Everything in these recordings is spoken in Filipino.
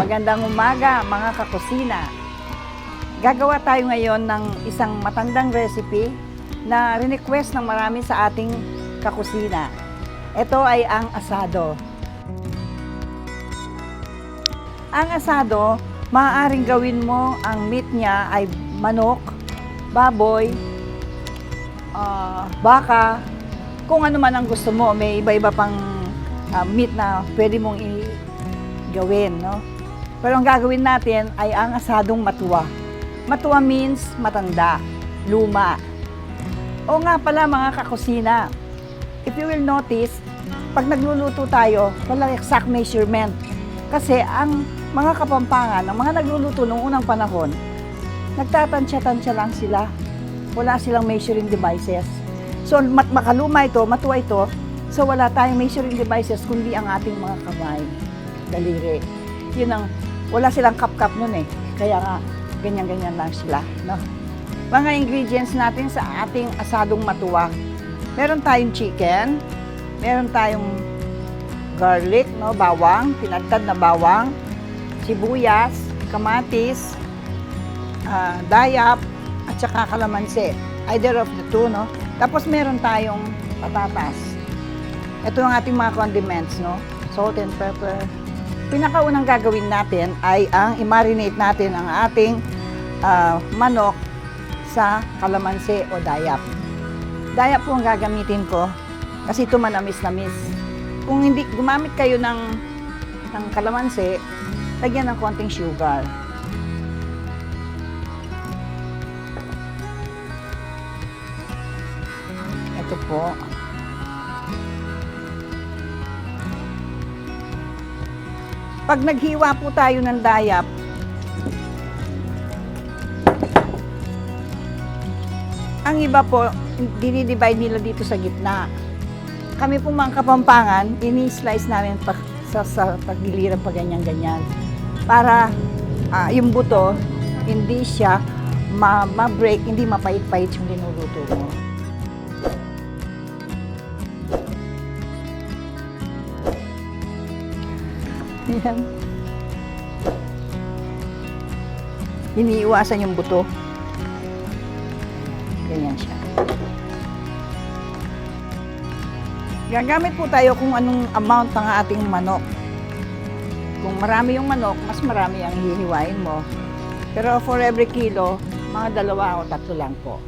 Magandang umaga mga kakusina. Gagawa tayo ngayon ng isang matandang recipe na request ng marami sa ating kakusina. Ito ay ang asado. Ang asado, maaaring gawin mo ang meat niya ay manok, baboy, baka, kung ano man ang gusto mo. May iba-iba pang meat na pwede mong gawin, no? Pero ang gagawin natin ay ang asadong matuwa. Matuwa means matanda, luma. O nga pala mga kakusina, if you will notice, pag nagluluto tayo, walang exact measurement. Kasi ang mga Kapampangan, ang mga nagluluto noong unang panahon, nagtatansya-tansya lang sila. Wala silang measuring devices. So makaluma ito, matuwa ito, so wala tayong measuring devices kundi ang ating mga kamay, daliri. Yun ang, wala silang kap-kap nun eh. Kaya nga, ganyan-ganyan lang sila. No? Mga ingredients natin sa ating asadong matuwa. Meron tayong chicken, meron tayong garlic, no, bawang, tinadtad na bawang, sibuyas, kamatis, dayap, at saka kalamansi. Either of the two, no? Tapos meron tayong patatas. Ito ang ating mga condiments, no? Salt and pepper. Pinakaunang gagawin natin ay ang i-marinate natin ang ating manok sa kalamansi o dayap. Dayap po ang gagamitin ko kasi ito manamis-namis. Kung hindi gumamit kayo ng kalamansi, lagyan ng konting sugar. Ito po. Pag naghiwa po tayo ng dayap, ang iba po, dinidivide nila dito sa gitna. Kami po mga Kapampangan, ini-slice namin sa paggiliran pa ganyan-ganyan. Para yung buto, hindi siya ma-break, hindi mapait-pait yung linuluto mo. Yan. Iniiwasan yung buto. Ganyan siya. Gagamit po tayo kung anong amount ng ating manok. Kung marami yung manok, mas marami ang hihiwain mo. Pero for every kilo, mga 2 o 3 lang po.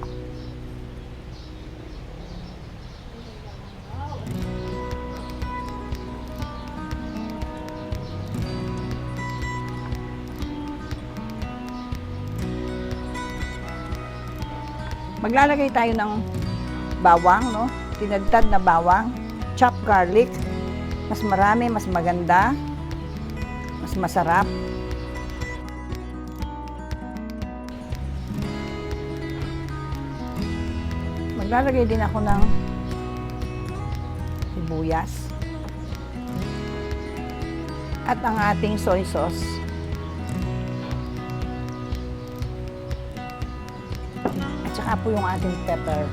Maglalagay tayo ng bawang, no? Tinadtad na bawang, chopped garlic. Mas marami, mas maganda, mas masarap. Maglalagay din ako ng sibuyas. At ang ating soy sauce. At saka po yung ating pepper.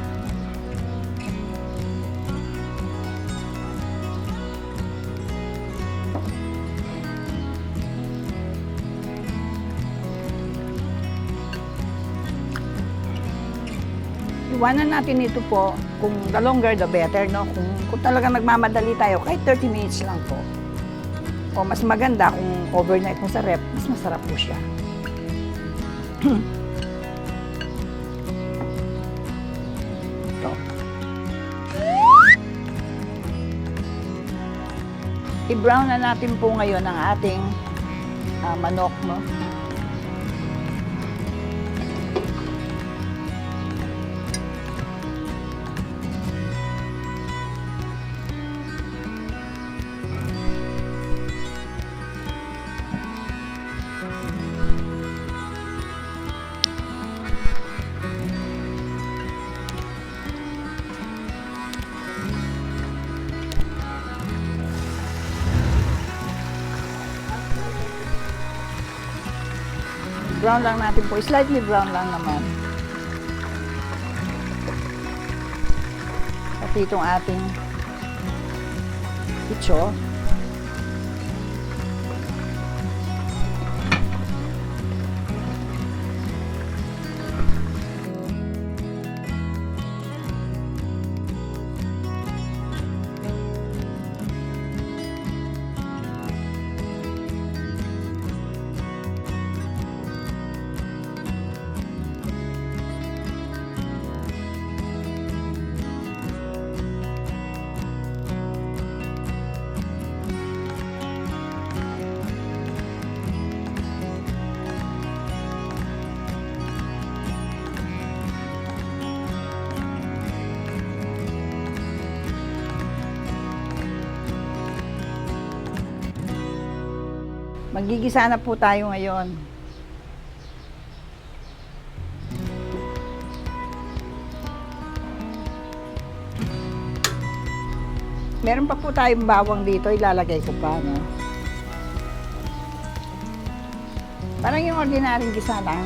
Iwanan natin ito po, kung the longer the better, no? Kung talaga nagmamadali tayo, kahit 30 minutes lang po. O mas maganda kung overnight mo sa rep, mas masarap po siya. Ito. I-brown na natin po ngayon ang ating manok, no? Brown lang natin po. Slightly brown lang naman. Pati itong ating icho. Magigisa na po tayo ngayon. Meron pa po tayong bawang dito, ilalagay ko pa, no? Parang yung ordinaryong gisa lang.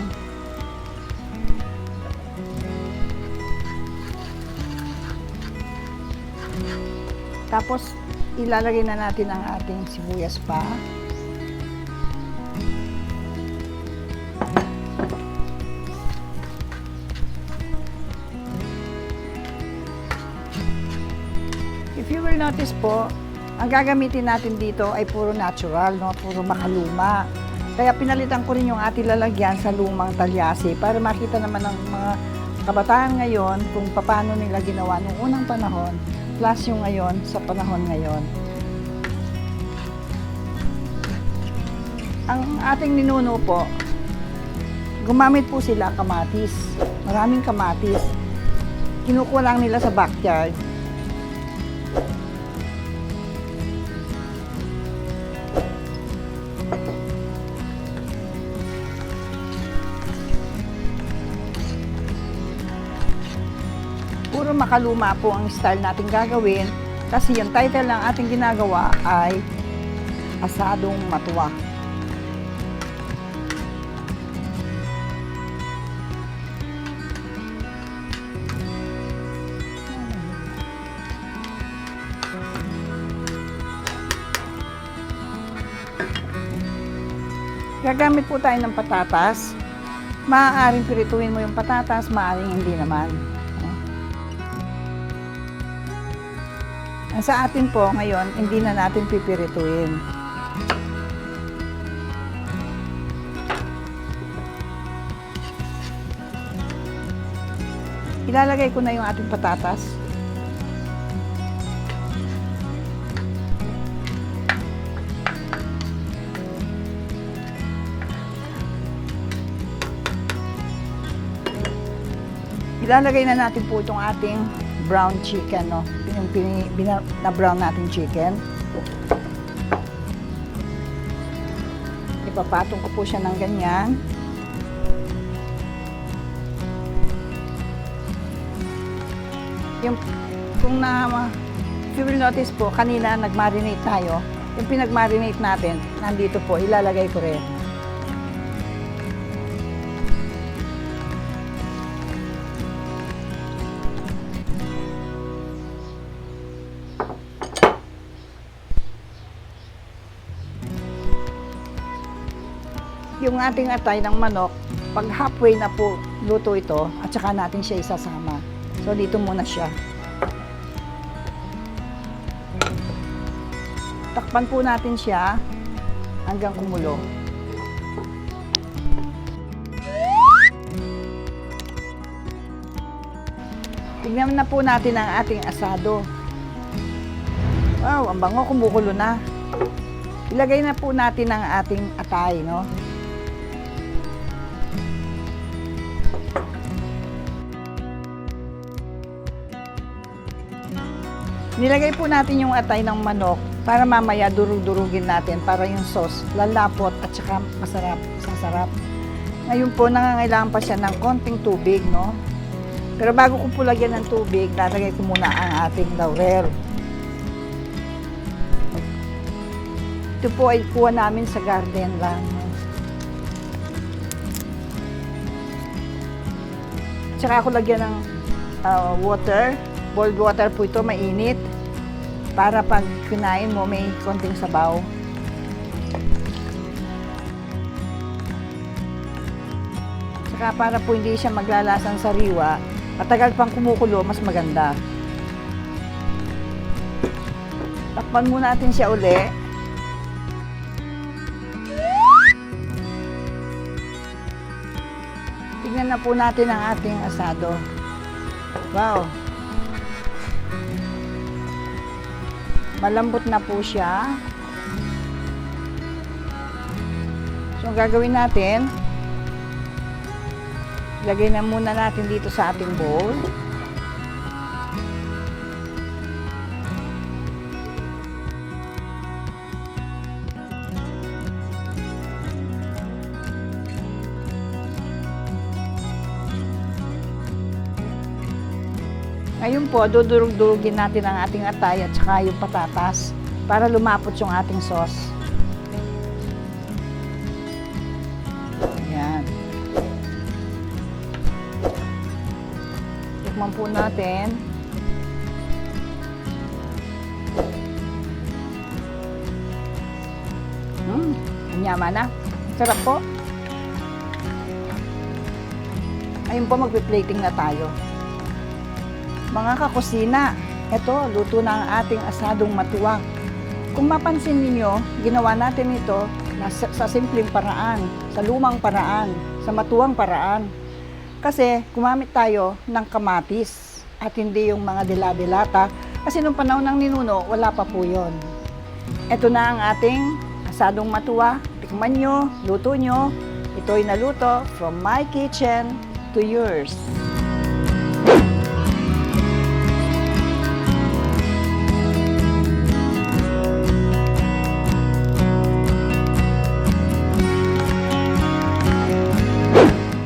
Tapos, ilalagay na natin ang ating sibuyas pa. If you will notice po, ang gagamitin natin dito ay puro natural, no? Puro makaluma. Kaya pinalitan ko rin yung ating lalagyan sa lumang talyasi para makita naman ng mga kabataan ngayon kung paano nila ginawa noong unang panahon plus yung ngayon sa panahon ngayon. Ang ating ninuno po, gumamit po sila kamatis. Maraming kamatis. Kinukuha lang nila sa backyard. Puro makaluma po ang style natin gagawin kasi yung title ng ating ginagawa ay Asadong Matuwa. Gagamit po tayo ng patatas. Maaaring pirituin mo yung patatas, maaaring hindi naman. Sa atin po ngayon, hindi na natin pipirituin. Ilalagay ko na yung ating patatas. Ilalagay na natin po itong ating brown chicken, no? Yung na-brown natin chicken. Ipapatong ko po siya ng ganyan. Yung, if you will notice po, kanina nag-marinate tayo. Yung pinag-marinate natin, nandito po, ilalagay ko rin. Yung ating atay ng manok, pag halfway na po luto ito, at saka natin siya isasama. So, dito muna siya. Takpan po natin siya hanggang kumulo. Tignan na po natin ang ating asado. Wow, ang bango, kumukulo na. Ilagay na po natin ang ating atay, no? Nilagay po natin yung atay ng manok para mamaya durug-durugin natin para yung sauce lalapot at saka masarap, sasarap. Ngayon po, nangangailangan pa siya ng konting tubig, no? Pero bago ko po lagyan ng tubig, lalagay ko muna ang ating laurel. Ito po ay kuha namin sa garden lang. Tsaka ako lagyan ng water. Boiled water po ito, mainit. Para pag kinain mo, may konting sabaw. Tsaka para po hindi siya maglalasang sariwa, matagal pang kumukulo, mas maganda. Takpan muna natin siya uli. Tignan na po natin ang ating asado. Wow! Malambot na po siya. So, ang gagawin natin, lagay na muna natin dito sa ating bowl. Ngayon po, dudurog-durugin natin ang ating atay at saka yung patatas para lumapot yung ating sauce. Ayan. Tikman po natin. Yaman na. Sarap po. Ayun po, magpi-plating na tayo. Mga kakusina, eto, luto na ang ating asadong matuwa. Kung mapansin niyo, ginawa natin ito sa simpleng paraan, sa lumang paraan, sa matuwang paraan. Kasi gumamit tayo ng kamatis at hindi yung mga dila-dilata. Kasi nung panahon ng ninuno, wala pa po yun. Ito na ang ating asadong matuwa. Tikman nyo, luto nyo. Ito'y naluto from my kitchen to yours.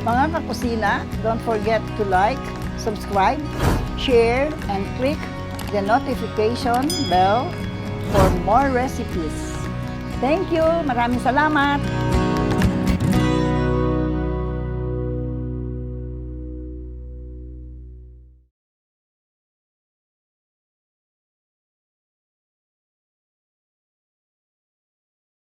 Mga kakusina, don't forget to like, subscribe, share, and click the notification bell for more recipes. Thank you! Maraming salamat!